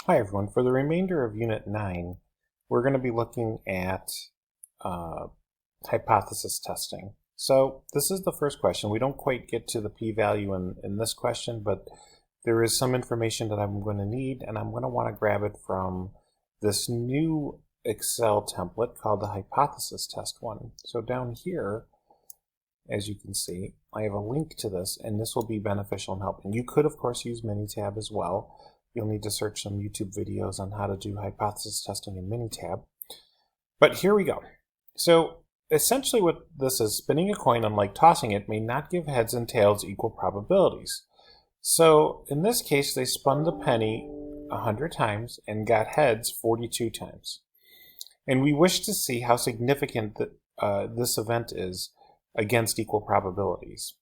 Hi everyone, for the remainder of Unit 9, we're going to be looking at hypothesis testing. So this is the first question. We don't quite get to the p-value in this question, but there is some information that I'm going to need, and I'm going to want to grab it from this new Excel template called the hypothesis test one. So down here, as you can see, I have a link to this, and this will be beneficial in helping. You could, of course, use Minitab as well. You'll need to search some YouTube videos on how to do hypothesis testing in Minitab. But here we go. So essentially what this is, spinning a coin, unlike tossing it, may not give heads and tails equal probabilities. So in this case, they spun the penny 100 times and got heads 42 times. And we wish to see how significant this event is against equal probabilities.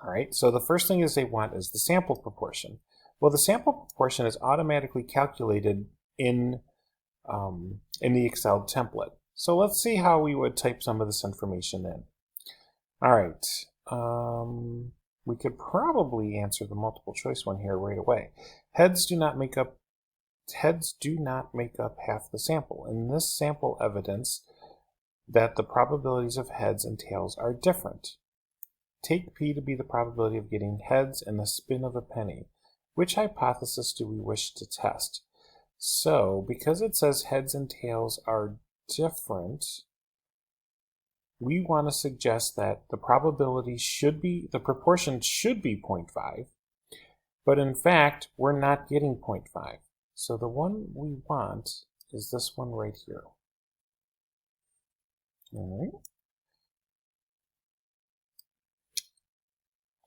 All right, so the first thing they want is the sample proportion. Well, the sample proportion is automatically calculated in the Excel template. So let's see how we would type some of this information in. All right, we could probably answer the multiple choice one here right away. Heads do not make up half the sample. In this sample evidence that the probabilities of heads and tails are different. Take P to be the probability of getting heads in the spin of a penny. Which hypothesis do we wish to test? So, because it says heads and tails are different, we want to suggest that the probability should be, the proportion should be 0.5, but in fact, we're not getting 0.5. So the one we want is this one right here. All right.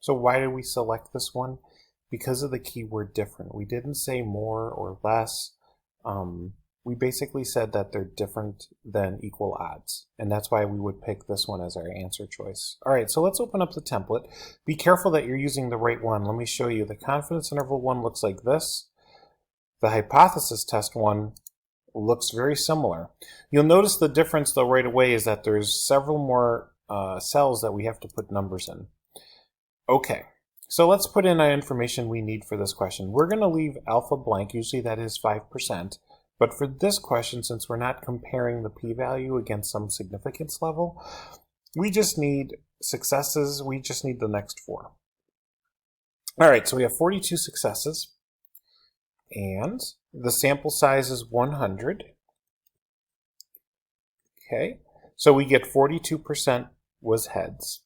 So why did we select this one? Because of the keyword different. We didn't say more or less. We basically said that they're different than equal odds. And that's why we would pick this one as our answer choice. All right, so let's open up the template. Be careful that you're using the right one. Let me show you. The confidence interval one looks like this. The hypothesis test one looks very similar. You'll notice the difference though right away is that there's several more cells that we have to put numbers in. Okay. So let's put in the information we need for this question. We're going to leave alpha blank, usually that is 5%, but for this question, since we're not comparing the p-value against some significance level, we just need successes, we just need the next 4. All right, so we have 42 successes, and the sample size is 100. Okay, so we get 42% was heads.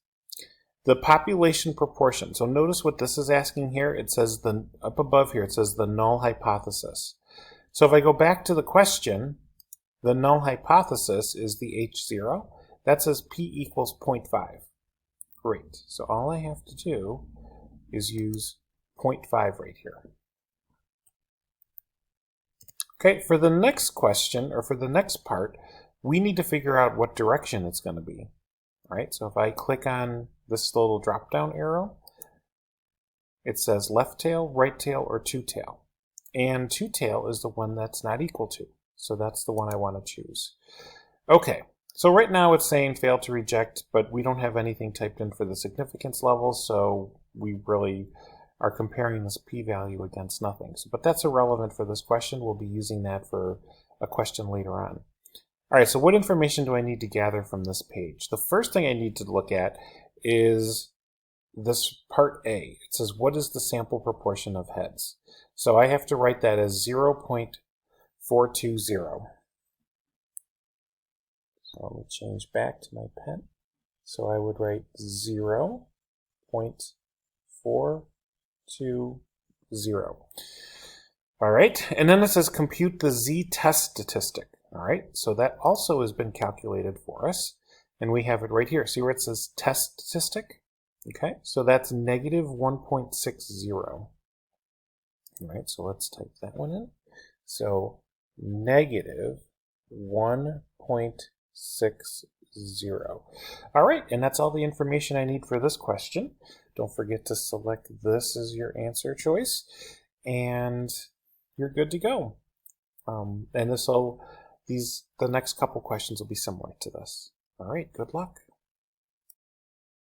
The population proportion. So notice what this is asking here. It says up above here, it says the null hypothesis. So if I go back to the question, the null hypothesis is the H0. That says P equals 0.5. Great. So all I have to do is use 0.5 right here. Okay, for the next question, or for the next part, we need to figure out what direction it's going to be. All right, so if I click on this little drop-down arrow, it says left tail, right tail, or two tail. And two tail is the one that's not equal to. So that's the one I want to choose. Okay, so right now it's saying fail to reject, but we don't have anything typed in for the significance level, so we really are comparing this p-value against nothing. But that's irrelevant for this question. We'll be using that for a question later on. All right, so what information do I need to gather from this page? The first thing I need to look at is this part A. It says, what is the sample proportion of heads? So I have to write that as 0.420. So let me change back to my pen. So I would write 0.420. All right, and then it says compute the z-test statistic. All right, so that also has been calculated for us, and we have it right here. See where it says test statistic? Okay, so that's negative 1.60. All right, so let's type that one in. So negative 1.60. All right, and that's all the information I need for this question. Don't forget to select this as your answer choice, and you're good to go. And the next couple questions will be similar to this. All right, good luck.